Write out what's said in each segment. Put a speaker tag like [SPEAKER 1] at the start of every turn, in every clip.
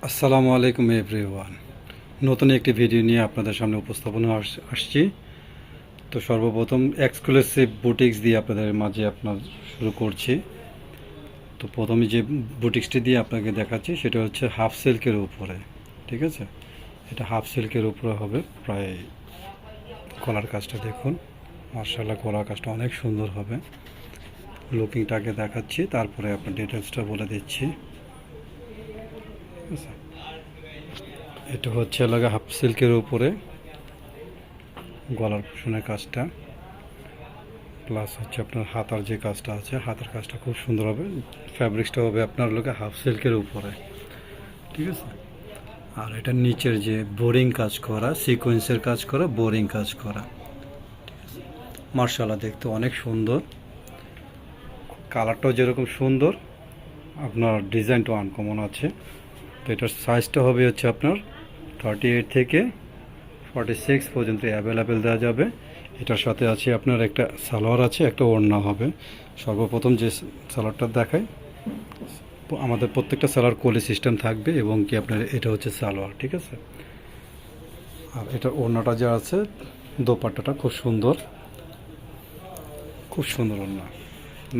[SPEAKER 1] আসসালামু আলাইকুম এভরিওয়ান। নতুন একটি ভিডিও নিয়ে আপনাদের সামনে উপস্থাপনা আসছি। তো সর্বপ্রথম এক্সক্লুসিভ বুটিক্স দিয়ে আপনাদের মাঝে শুরু করছি। তো প্রথমে যে বুটিক্সটি দিয়ে আপনাকে দেখাচ্ছি সেটা হচ্ছে হাফ সিল্কের উপরে। ঠিক আছে, এটা হাফ সিল্কের উপরে হবে। প্রায় গলার কাজটা দেখুন, মার্শাল্লাহ গলার কাজটা অনেক সুন্দর হবে। লুকিংটাকে দেখাচ্ছি, তারপরে আপনার ডিটেলসটা বলে দিচ্ছি। ঠিক আছে, এটা হচ্ছে লাগে হাফ সিল্কের উপরে গলার পোষণের কাজটা, প্লাস হচ্ছে আপনার হাতার যে কাজটা আছে, হাতার কাজটা খুব সুন্দর হবে। ফ্যাব্রিক্সটা হবে আপনার লোকে হাফ সিল্কের উপরে। ঠিক আছে, আর এটা নিচের যে বোরিং কাজ করা, সিকোয়েন্সের কাজ করা, বোরিং কাজ করা, মার্শাল্লাহ দেখতে অনেক সুন্দর। কালারটাও যেরকম সুন্দর, আপনার ডিজাইনটাও আনকমন আছে। তো এটার সাইজটা হবে হচ্ছে আপনার 38 থেকে 46 পর্যন্ত অ্যাভেলেবেল দেওয়া যাবে। এটার সাথে আছে আপনার একটা সালোয়ার আছে, একটা ওড়না হবে। সর্বপ্রথম যে সালোয়ারটা দেখাই, আমাদের প্রত্যেকটা সালোয়ার কোলি সিস্টেম থাকবে এবং কি আপনার এটা হচ্ছে সালোয়ার। ঠিক আছে, আর এটা ওড়নাটা যা আছে, দোপাট্টাটা খুব সুন্দর, খুব সুন্দর ওড়না,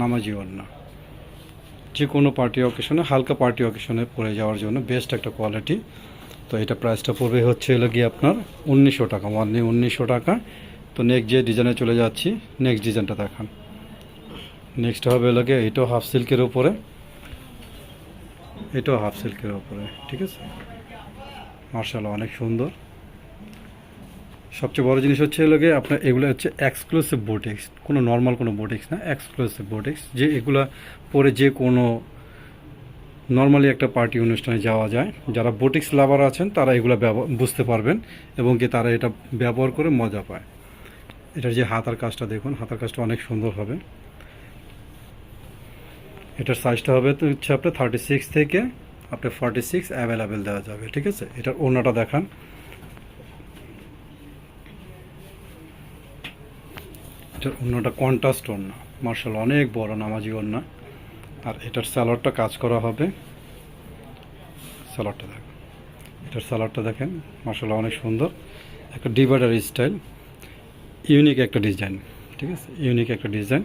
[SPEAKER 1] নামাজি ওড়না। যে কোনো পার্টি অকেশনে, হালকা পার্টি অকেশনে পরে যাওয়ার জন্য বেস্ট একটা কোয়ালিটি। তো এটা প্রাইসটা পড়বে হচ্ছে হলো গিয়ে আপনার 1900 টাকা, অনলি 1900 টাকা। তো নেক্সট যে ডিজাইনে চলে যাচ্ছি, নেক্সট ডিজাইনটা দেখান। নেক্সট হবে লাগে এটাও হাফ সিল্কের উপরে, এটাও হাফ সিল্কের উপরে। ঠিক আছে, মার্শাল্লাহ অনেক সুন্দর। সবচেয়ে বড় জিনিস হচ্ছে লাগে আপনার এগুলো হচ্ছে এক্সক্লুসিভ বুটিক্স, কোনো নর্মাল কোনো বুটিক্স না, এক্সক্লুসিভ বুটিক্স। যে এগুলা পরে যে কোনো নর্মালি একটা পার্টি অনুষ্ঠানে যাওয়া যায়। যারা বুটিক্স লাভার আছেন তারা এগুলো বুঝতে পারবেন এবং কি তারা এটা ব্যবহার করে মজা পায়। এটার যে হাতার কাজটা দেখুন, হাতার কাজটা অনেক সুন্দর হবে। এটার সাইজটা হবে তো হচ্ছে আপনার 36 থেকে আপনার 46 অ্যাভেলেবেল দেওয়া যাবে। ঠিক আছে, এটার ওড়নাটা দেখান। এটার ওড়নাটা কন্ট্রাস্ট ওড়না, মার্শাল্লাহ অনেক বড় নামাজি ওড়না। আর এটার সালোয়ারটা কাজ করা হবে। সালোয়ারটা দেখেন, এটার সালোয়ারটা দেখেন, মার্শাল্লাহ অনেক সুন্দর। একটা ডিভাইডার স্টাইল, ইউনিক একটা ডিজাইন। ঠিক আছে, ইউনিক একটা ডিজাইন।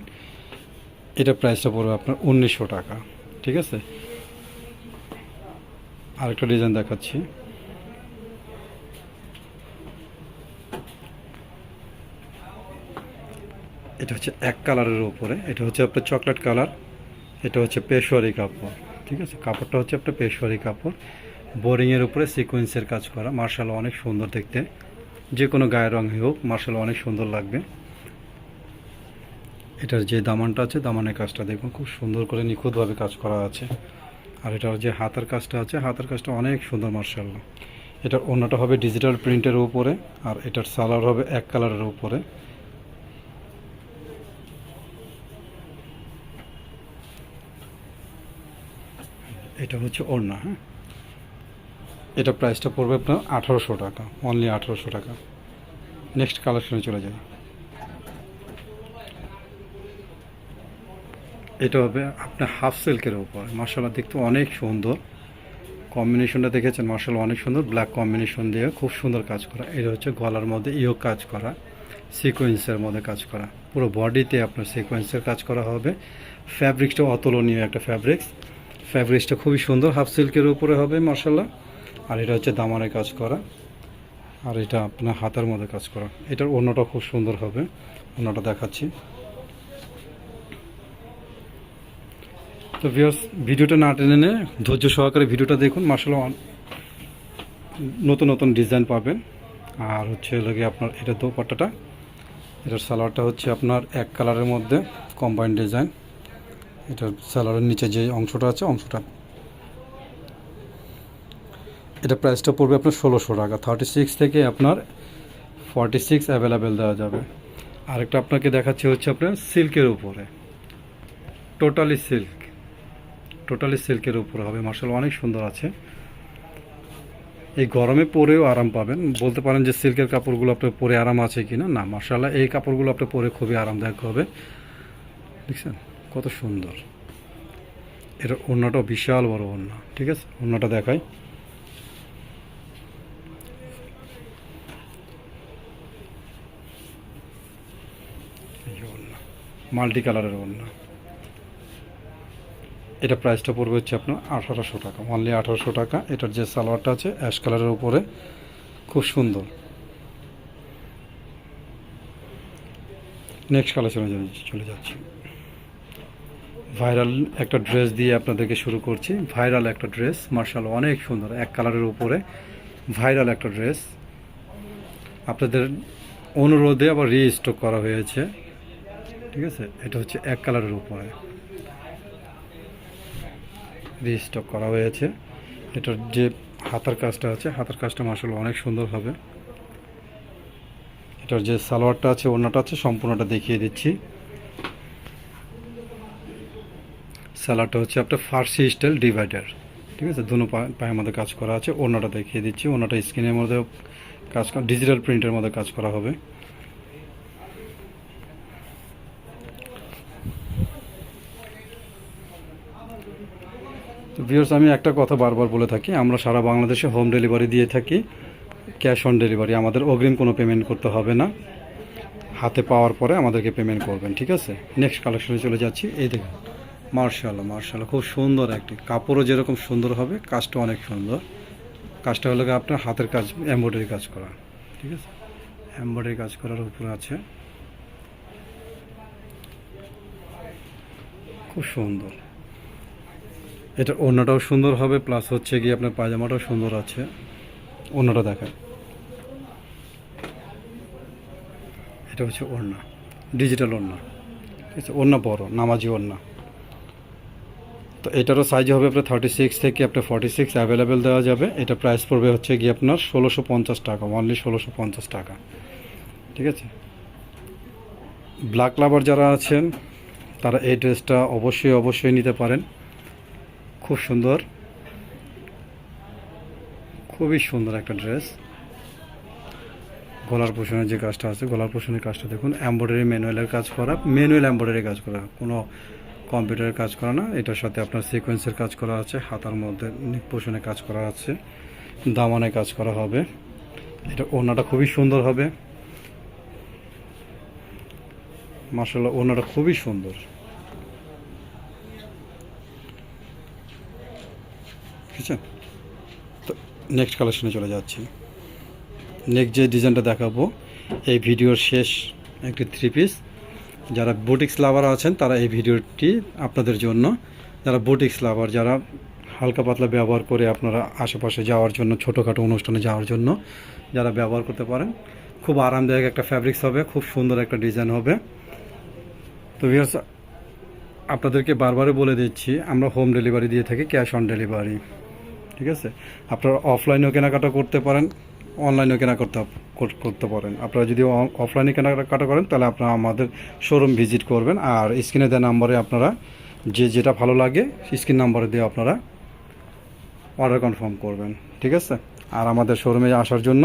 [SPEAKER 1] এটা প্রাইসটা পড়বে আপনার 1900 টাকা। ঠিক আছে, আরেকটা ডিজাইন দেখাচ্ছি। এটা হচ্ছে এক কালারের উপরে, এটা হচ্ছে আপনার চকলেট কালার, এটা হচ্ছে পেশোয়ারি কাপড়। ঠিক আছে, কাপড়টা হচ্ছে আপনার পেশোয়ারি কাপড়, বোরিংয়ের উপরে সিকোয়েন্সের কাজ করা, মার্শাল্লাহ অনেক সুন্দর দেখতে। যে কোনো গায়ের রঙ হোক, মার্শাল্লাহ অনেক সুন্দর লাগবে। এটার যে দামানটা আছে, দামানের কাজটা দেখুন, খুব সুন্দর করে নিখুঁতভাবে কাজ করা আছে। আর এটার যে হাতার কাজটা আছে, হাতার কাজটা অনেক সুন্দর, মার্শাল্লাহ। এটার ওড়নাটা হবে ডিজিটাল প্রিন্টের উপরে, আর এটার সালোয়ার হবে এক কালারের উপরে। এটা হচ্ছে ওড়না। হ্যাঁ, এটা প্রাইসটা পড়বে আপনার 1800 টাকা, অনলি 1800 টাকা। নেক্সট কালেকশনে চলে যাই। এটা হবে আপনার হাফ সিল্কের উপর, মার্শাল্লাহ দেখতে অনেক সুন্দর। কম্বিনেশনটা দেখেছেন, মার্শাল্লাহ অনেক সুন্দর, ব্ল্যাক কম্বিনেশন দিয়ে খুব সুন্দর কাজ করা। এটা হচ্ছে গলার মধ্যে ইয়োগ কাজ করা, সিকোয়েন্সের মধ্যে কাজ করা, পুরো বডিতে আপনার সিকোয়েন্সের কাজ করা হবে। ফ্যাব্রিক্সটা অতুলনীয় একটা ফ্যাব্রিক্স, ফ্যাব্রিক্সটা খুবই সুন্দর, হাফ সিল্কের উপরে হবে মার্শাল্লাহ। আর এটা হচ্ছে দামানে কাজ করা, আর এটা আপনার হাতার মধ্যে কাজ করা। এটার ওড়নাটা খুব সুন্দর হবে, ওড়নাটা দেখাচ্ছি। তো ভিউয়ার্স, ভিডিওটা না টেনে নিয়ে ধৈর্য সহকারে ভিডিওটা দেখুন, মার্শাল্লাহ নতুন নতুন ডিজাইন পাবেন। আর হচ্ছে লাগে আপনার এটা দোপাট্টাটা, এটার সালোয়ারটা হচ্ছে আপনার এক কালারের মধ্যে কম্বাইন ডিজাইন। এটার সালোয়ারের নিচে যে অংশটা আছে, অংশটা, এটা প্রাইসটা পড়বে আপনার 1600 টাকা। 36 থেকে আপনার 46 অ্যাভেলেবেল দেওয়া যাবে। আরেকটা আপনাকে দেখাচ্ছি হচ্ছে আপনার সিল্কের উপরে, টোটালি সিল্ক, টোটালি সিল্কের উপরে হবে, মার্শাল্লাহ অনেক সুন্দর আছে। এই গরমে পরেও আরাম পাবেন। বলতে পারেন যে সিল্কের কাপড়গুলো আপনার পরে আরাম আছে কিনা, না, মার্শাল্লাহ এই কাপড়গুলো আপনার পরে খুবই আরামদায়ক হবে। দেখছেন কত সুন্দর। এর ওড়নাটাও বিশাল বড় ওড়না। ঠিক আছে, ওড়নাটা দেখাই। মাল্টি কালারের ওড়না। এটা প্রাইসটা পড়বে হচ্ছে আপনার 1800 টাকা, অনলি 1800 টাকা। এটার যে সালোয়ারটা আছে অ্যাশ কালারের উপরে, খুব সুন্দর। নেক্সট কালেকশনে চলে যাচ্ছি। ভাইরাল একটা ড্রেস দিয়ে আপনাদেরকে শুরু করছি। ভাইরাল একটা ড্রেস, মার্শাল অনেক সুন্দর, এক কালারের উপরে ভাইরাল একটা ড্রেস। আপনাদের অনুরোধে আবার রিস্টক করা হয়েছে, ঠিক আছে। এটা হচ্ছে এক কালারের উপরে রিস্টক করা হয়েছে। এটার যে হাতার কাজটা আছে, হাতার কাজটা মার্শাল অনেক সুন্দর হবে। এটার যে সালোয়ারটা আছে, ওড়নাটা আছে, সম্পূর্ণটা দেখিয়ে দিচ্ছি। সালোয়ারটা হচ্ছে আপনার ফার্সি স্টাইল ডিভাইডার, ঠিক আছে। দুনো পায়ের মধ্যে কাজ করা আছে। ওড়নাটা দেখিয়ে দিচ্ছি। ওড়নাটা স্ক্রিনের মধ্যে কাজ করা, ডিজিটাল প্রিন্টের মধ্যে কাজ করা হবে। তো ভিউয়ার্স, আমি একটা কথা বারবার বলে থাকি, আমরা সারা বাংলাদেশে হোম ডেলিভারি দিয়ে থাকি, ক্যাশ অন ডেলিভারি। আমাদের অগ্রিম কোনো পেমেন্ট করতে হবে না, হাতে পাওয়ার পরে আমাদেরকে পেমেন্ট করবেন, ঠিক আছে। নেক্সট কালেকশনে চলে যাচ্ছি। এই দেখুন, মার্শাল্লাহ মার্শাল্লাহ, খুব সুন্দর একটি কাপড়ও যেরকম সুন্দর হবে, কাজটা অনেক সুন্দর। কাজটা হলো আপনার হাতের কাজ, এমব্রয়ডারি কাজ করা, ঠিক আছে। এমব্রয়ডারি কাজ করার উপরে আছে, খুব সুন্দর। এটার ওড়নাটাও সুন্দর হবে, প্লাস হচ্ছে কি আপনার পায়জামাটাও সুন্দর আছে। ওড়নাটা দেখায়, এটা হচ্ছে ওড়না, ডিজিটাল ওড়না, ঠিক আছে। ওড়না বড়, নামাজি ওড়না। তো এটারও সাইজ হবে আপনার 36 থেকে আপনার 46 অ্যাভেলেবেল দেওয়া যাবে। এটা প্রাইস পড়বে হচ্ছে গিয়ে আপনার 1650 টাকা, অনলি 1650 টাকা, ঠিক আছে। ব্ল্যাক লাভার যারা আছেন তারা এই ড্রেসটা অবশ্যই অবশ্যই নিতে পারেন। খুব সুন্দর, খুবই সুন্দর একটা ড্রেস। গলার পোষণের যে কাজটা আছে, গলার পোষণের কাজটা দেখুন, এমব্রয়ডারি ম্যানুয়ালের কাজ করা, ম্যানুয়াল এমব্রয়ডারি কাজ করা, কোনো কম্পিউটারের কাজ করা না। এটার সাথে আপনার সিকোয়েন্সের কাজ করা আছে, হাতার মধ্যে নিক পোষণে কাজ করা আছে, দামানে কাজ করা হবে। এটা ওড়নাটা খুবই সুন্দর হবে, মাশাআল্লাহ, ওড়নাটা খুবই সুন্দর, ঠিক আছে। তো নেক্সট কালেকশনে চলে যাচ্ছি। নেক্সট যে ডিজাইনটা দেখাবো, এই ভিডিওর শেষ একটি 3 পিস। যারা বুটিক্স লাভার আছেন তারা এই ভিডিওটি আপনাদের জন্য। যারা বুটিক্স লাভার, যারা হালকা পাতলা ব্যবহার করে আপনারা আশেপাশে যাওয়ার জন্য, ছোটোখাটো অনুষ্ঠানে যাওয়ার জন্য যারা ব্যবহার করতে পারেন, খুব আরামদায়ক একটা ফ্যাব্রিক্স হবে, খুব সুন্দর একটা ডিজাইন হবে। তো ভিউয়ার্স, আপনাদেরকে বারবারই বলে দিচ্ছি, আমরা হোম ডেলিভারি দিয়ে থাকি, ক্যাশ অন ডেলিভারি, ঠিক আছে। আপনারা অফলাইনেও কেনাকাটা করতে পারেন, অনলাইনেও করতে পারেন। আপনারা যদি অফলাইনে কেনাকাটা করেন তাহলে আপনারা আমাদের শোরুম ভিজিট করবেন, আর স্ক্রিনে দেওয়া নাম্বারে আপনারা যেটা ভালো লাগে স্ক্রিন নাম্বারে দিয়ে আপনারা অর্ডার কনফার্ম করবেন, ঠিক আছে। আর আমাদের শোরুমে আসার জন্য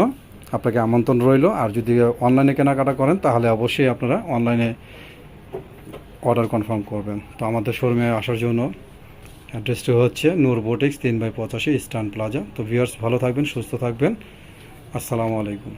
[SPEAKER 1] আপনাকে আমন্ত্রণ রইল। আর যদি অনলাইনে কেনাকাটা করেন তাহলে অবশ্যই আপনারা অনলাইনে অর্ডার কনফার্ম করবেন। তো আমাদের শোরুমে আসার জন্য অ্যাড্রেসটি হচ্ছে নূর বুটিক্স 3/85 ইস্টার্ন প্লাজা। তো ভিউয়ার্স, ভালো থাকবেন, সুস্থ থাকবেন। আসসালামু আলাইকুম।